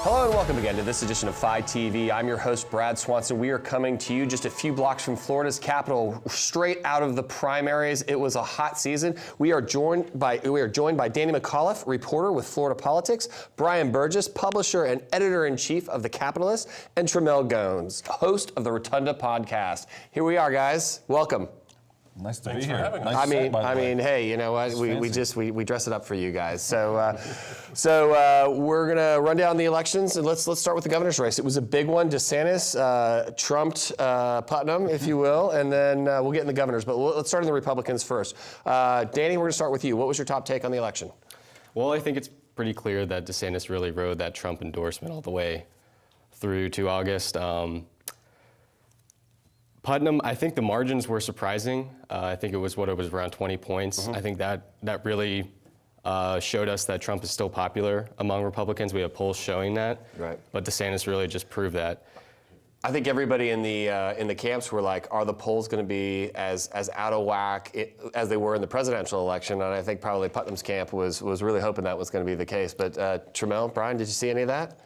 Hello and welcome again to this edition of FLITernetTV. I'm your host, Brad Swanson. We are coming to you just a few blocks from Florida's capital, straight out of the primaries. It was a hot season. We are joined by Danny McAuliffe, reporter with Florida Politics, Brian Burgess, publisher and editor-in-chief of the Capitolist, and Trimmel Gomes, host of the Rotunda podcast. Here we are, guys. Welcome. Nice to Thanks be for here. having us. Nice I mean, hey, you know what? We dress it up for you guys. So we're gonna run down the elections, and let's start with the governor's race. It was a big one. DeSantis trumped Putnam, if you will, and then we'll get in the governors. But let's start in the Republicans first. Danny, we're gonna start with you. What was your top take on the election? Well, I think it's pretty clear that DeSantis really rode that Trump endorsement all the way through to August. Putnam, I think the margins were surprising. I think it was around 20 points. I think that really showed us that Trump is still popular among Republicans. We have polls showing that. Right. But DeSantis really just proved that. I think everybody in the camps were like, are the polls going to be as out of whack as they were in the presidential election? And I think probably Putnam's camp was really hoping that was going to be the case. But Trimmel, Brian, did you see any of that?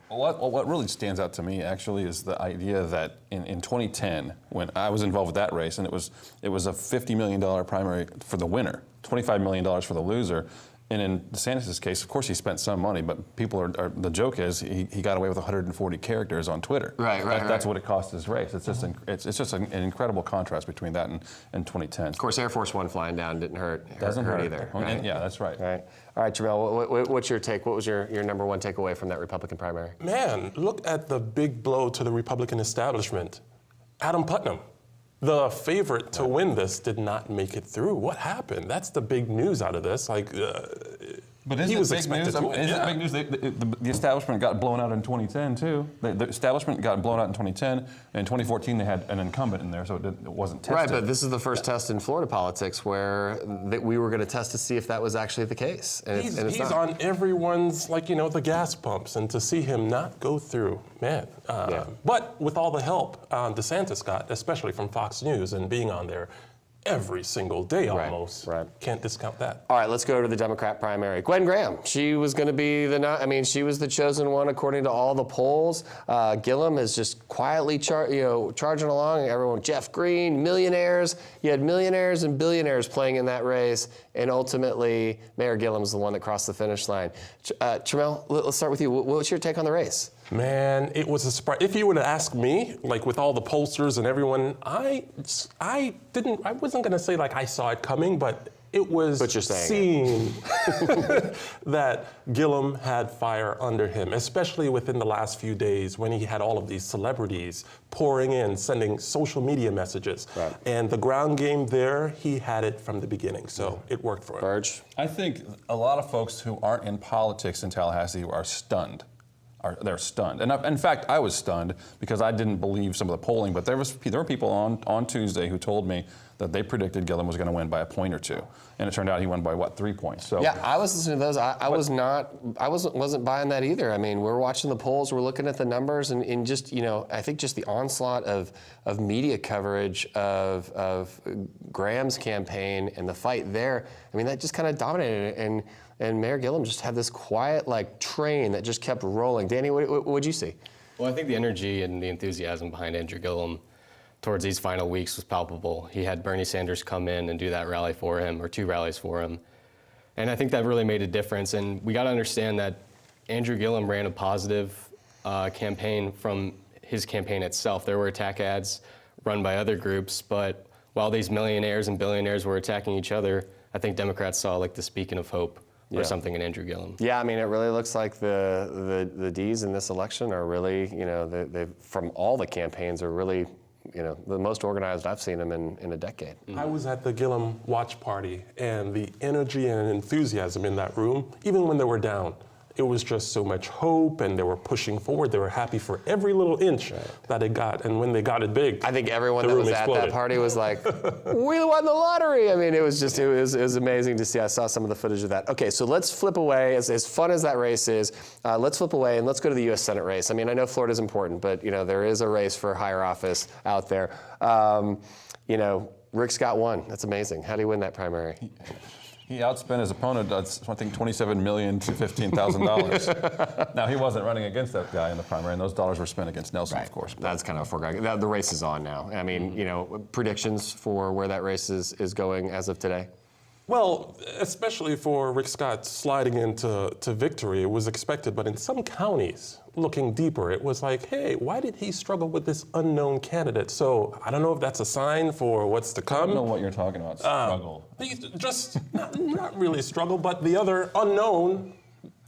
What really stands out to me actually is the idea that in 2010, when I was involved with that race, and it was a $50 million primary for the winner, $25 million for the loser. And in DeSantis' case, of course, he spent some money, but people are the joke is he got away with 140 characters on Twitter. Right. That's what it cost his race. It's just an incredible contrast between that and 2010. Of course, Air Force One flying down didn't hurt either. Right? Yeah, that's right. Right. All right, Trimmel, what's your take? What was your number one takeaway from that Republican primary? Man, look at the big blow to the Republican establishment. Adam Putnam, the favorite to win this, did not make it through. What happened? That's the big news out of this. But isn't it big news? Isn't it big news? The establishment got blown out in 2010 too. The establishment got blown out in 2010. In 2014, they had an incumbent in there, so it wasn't tested. Right, but this is the first test in Florida politics where we were going to test to see if that was actually the case. And he's on everyone's, the gas pumps, and to see him not go through, man. But with all the help DeSantis got, especially from Fox News and being on there every single day almost. Right. Can't discount that. All right, let's go to the Democrat primary. Gwen Graham, she was going to be she was the chosen one according to all the polls. Gillum is just quietly charging along. Everyone, Jeff Green, millionaires. You had millionaires and billionaires playing in that race, and ultimately Mayor Gillum's the one that crossed the finish line. Trimmel, let's start with you. What's your take on the race? Man, it was a surprise. If you were to ask me, with all the pollsters and everyone, I wasn't going to say I saw it coming, but it was seen that Gillum had fire under him, especially within the last few days when he had all of these celebrities pouring in, sending social media messages. Right. And the ground game there, he had it from the beginning, so it worked for him. Burge? I think a lot of folks who aren't in politics in Tallahassee are stunned. They're stunned. And in fact, I was stunned because I didn't believe some of the polling, but there were people on Tuesday who told me that they predicted Gillum was going to win by a point or two. And it turned out he won by 3 points. So yeah, I was listening to those. I wasn't buying that either. I mean, we're watching the polls, we're looking at the numbers, and just, I think just the onslaught of media coverage of Graham's campaign and the fight there, I mean, that just kind of dominated it. And Mayor Gillum just had this quiet, train that just kept rolling. Danny, what'd you see? Well, I think the energy and the enthusiasm behind Andrew Gillum towards these final weeks was palpable. He had Bernie Sanders come in and do that rally for him, or 2 rallies for him. And I think that really made a difference. And we got to understand that Andrew Gillum ran a positive campaign from his campaign itself. There were attack ads run by other groups, but while these millionaires and billionaires were attacking each other, I think Democrats saw the beacon of hope or something in Andrew Gillum. Yeah, I mean, it really looks like the D's in this election are really, they from all the campaigns are really, the most organized I've seen them in a decade. I was at the Gillum watch party, and the energy and enthusiasm in that room, even when they were down, it was just so much hope, and they were pushing forward. They were happy for every little inch that it got, and when they got it big, I think everyone that was at that party was like, "We won the lottery!" I mean, it was amazing to see. I saw some of the footage of that. Okay, so let's flip away. As fun as that race is, let's flip away and let's go to the U.S. Senate race. I mean, I know Florida's important, but there is a race for higher office out there. Rick Scott won. That's amazing. How do you win that primary? He outspent his opponent, I think, $27 million to $15,000. Now, he wasn't running against that guy in the primary, and those dollars were spent against Nelson, of course. That's kind of a foregone. The race is on now. I mean, you know, predictions for where that race is going as of today? Well, especially for Rick Scott sliding into victory, it was expected, but in some counties, looking deeper, it was like, hey, why did he struggle with this unknown candidate? So I don't know if that's a sign for what's to come. I don't know what you're talking about, struggle. He's just not really struggle, but the other unknown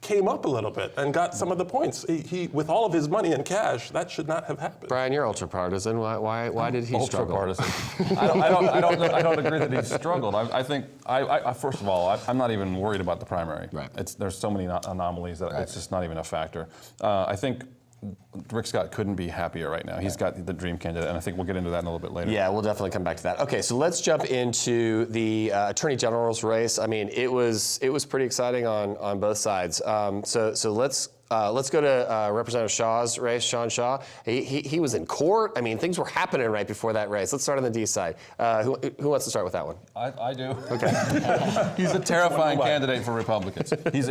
came up a little bit and got some of the points. He with all of his money in cash, that should not have happened. Brian, you're ultra partisan. Why did he struggle? Ultra partisan. I don't agree that he struggled. I think first of all, I'm not even worried about the primary. Right. There's so many anomalies that it's just not even a factor. I think Rick Scott couldn't be happier right now. He's got the dream candidate, and I think we'll get into that in a little bit later. Yeah, we'll definitely come back to that. Okay, so let's jump into the Attorney General's race. I mean, it was pretty exciting on both sides. So let's go to Representative Shaw's race, Sean Shaw. He was in court. I mean, things were happening right before that race. Let's start on the D side. Who wants to start with that one? I do. Okay. He's a terrifying candidate for Republicans. He's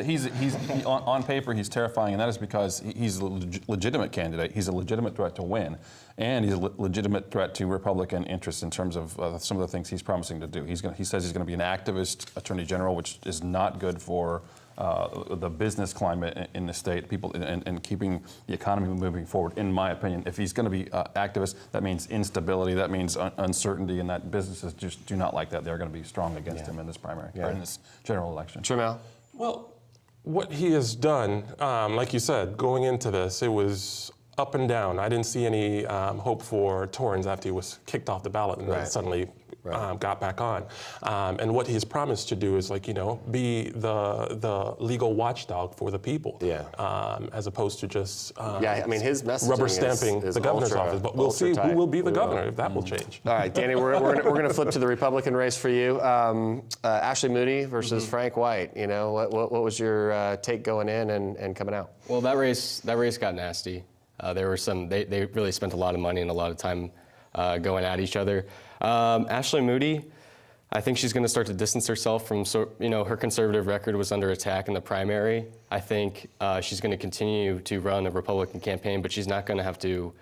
on paper, he's terrifying, and that is because he's a legitimate candidate. He's a legitimate threat to win, and he's a legitimate threat to Republican interests in terms of some of the things he's promising to do. He says he's going to be an activist attorney general, which is not good for the business climate in the state, people, and keeping the economy moving forward, in my opinion. If he's going to be activist, that means instability, that means uncertainty, and that businesses just do not like that. They're going to be strong against him in this primary, or in this general election. Trimmel? Well, what he has done, like you said, going into this, it was up and down. I didn't see any hope for Torrens after he was kicked off the ballot and then suddenly got back on. And what he's promised to do is, like, be the legal watchdog for the people. As opposed to just I mean, his messaging rubber stamping is the governor's office. But we'll see who will be the governor if that will change. All right, Danny, we're going to flip to the Republican race for you. Ashley Moody versus Frank White. You know, what was your take going in and coming out? Well, that race got nasty. There were they really spent a lot of money and a lot of time going at each other. Ashley Moody, I think she's going to start to distance herself from, her conservative record was under attack in the primary. I think she's going to continue to run a Republican campaign, but she's not going to have to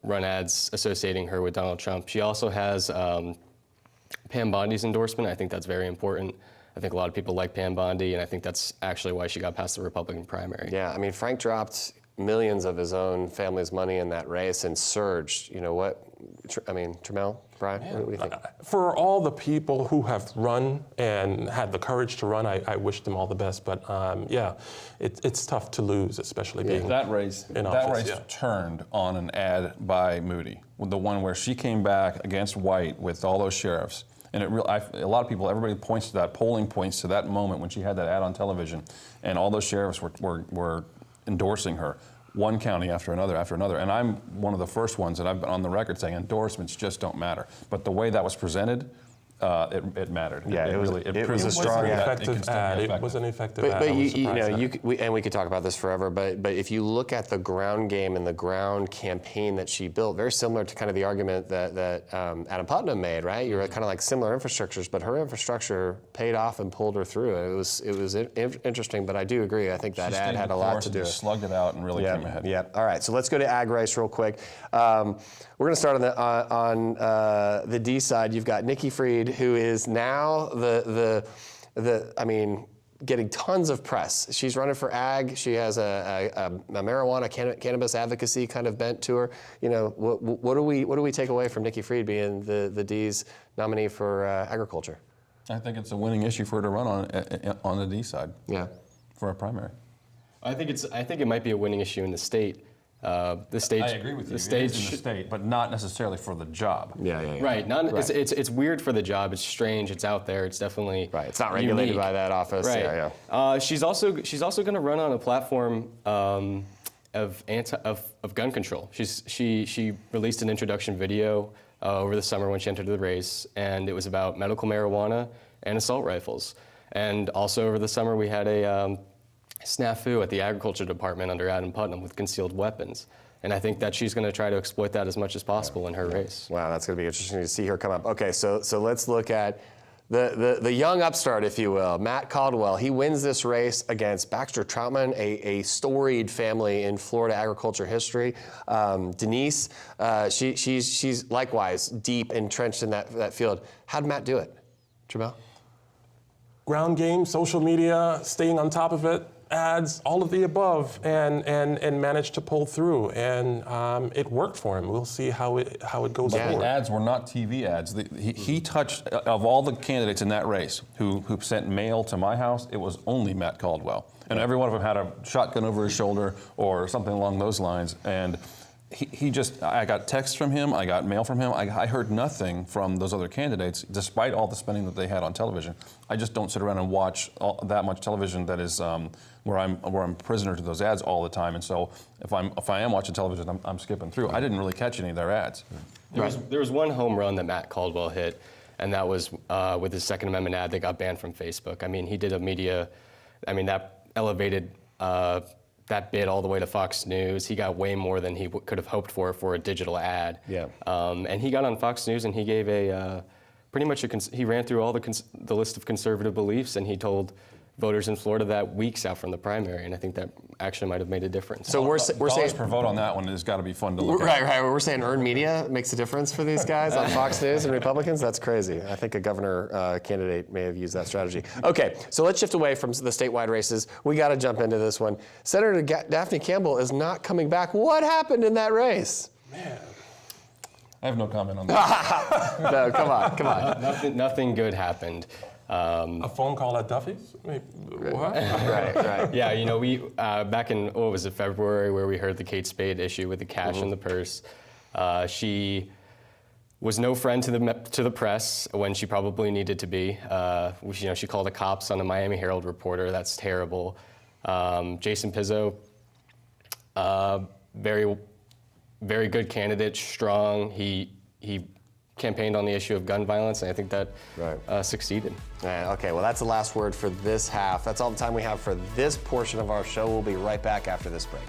run ads associating her with Donald Trump. She also has Pam Bondi's endorsement. I think that's very important. I think a lot of people like Pam Bondi, and I think that's actually why she got past the Republican primary. Yeah, I mean, Frank dropped millions of his own family's money in that race and surged. You know what? I mean, Trimmel, Brian, what do you think? For all the people who have run and had the courage to run, I wish them all the best. But it's tough to lose, especially being that race. in office. That race turned on an ad by Moody, the one where she came back against White with all those sheriffs. And a lot of people, everybody points to that, polling points to that moment when she had that ad on television, and all those sheriffs were endorsing her, one county after another after another. And I'm one of the first ones that I've been on the record saying endorsements just don't matter. But the way that was presented, it mattered. Yeah, it was a strong effective ad. It was an effective ad. And we could talk about this forever, but if you look at the ground game and the ground campaign that she built, very similar to kind of the argument that Adam Putnam made, right? You're kind of like similar infrastructures, but her infrastructure paid off and pulled her through. It was interesting, but I do agree. I think that ad had a lot to do. She slugged it out and really came ahead. Yeah. All right. So let's go to ag race real quick. We're going to start on the D side. You've got Nikki Fried, who is now getting tons of press. She's running for ag. She has a marijuana cannabis advocacy kind of bent to her. You know, what do we take away from Nikki Fried being the D's nominee for agriculture? I think it's a winning issue for her to run on the D side. Yeah. For a primary. I think it might be a winning issue in the state. The state. I agree with you. The state, it is in the state, but not necessarily for the job. Yeah. Right. It's weird for the job. It's strange. It's out there. It's definitely right. It's not regulated by that office. Right. Yeah. She's also going to run on a platform of gun control. She released an introduction video over the summer when she entered the race, and it was about medical marijuana and assault rifles. And also over the summer we had a snafu at the agriculture department under Adam Putnam with concealed weapons. And I think that she's going to try to exploit that as much as possible in her race. Wow, that's going to be interesting to see her come up. Okay, so let's look at The young upstart, if you will, Matt Caldwell, he wins this race against Baxter Troutman, a storied family in Florida agriculture history. Denise, she's likewise deep entrenched in that field. How'd Matt do it, Trimmel? Ground game, social media, staying on top of it, ads, all of the above, and managed to pull through. And it worked for him. We'll see how it goes But forward. the ads were not TV ads. He touched, of all the candidates in that race who sent mail to my house, it was only Matt Caldwell. And every one of them had a shotgun over his shoulder or something along those lines. And I got texts from him, I got mail from him. I heard nothing from those other candidates, despite all the spending that they had on television. I just don't sit around and watch that much television that is where I'm prisoner to those ads all the time. And so if I am watching television, I'm skipping through. I didn't really catch any of their ads. There was one home run that Matt Caldwell hit, and that was with his Second Amendment ad that got banned from Facebook. I mean, he did that elevated that bid all the way to Fox News. He got way more than he could have hoped for a digital ad. Yeah. And he got on Fox News and he gave he ran through all the list of conservative beliefs, and he told voters in Florida that weeks out from the primary, and I think that actually might have made a difference. So we're saying per vote on that one has got to be fun to look at. Right. We're saying earned media makes a difference for these guys on Fox News and Republicans. That's crazy. I think a governor candidate may have used that strategy. Okay, so let's shift away from the statewide races. We got to jump into this one. Senator Daphne Campbell is not coming back. What happened in that race? Man. I have no comment on that. No, come on. Nothing good happened. A phone call at Duffy's? What? Right. Yeah, we back in what was it, February, where we heard the Kate Spade issue with the cash in the purse. She was no friend to the press when she probably needed to be. She called the cops on a Miami Herald reporter. That's terrible. Jason Pizzo, very, very good candidate, strong. He campaigned on the issue of gun violence, and I think that succeeded. Okay, well, that's the last word for this half. That's all the time we have for this portion of our show. We'll be right back after this break.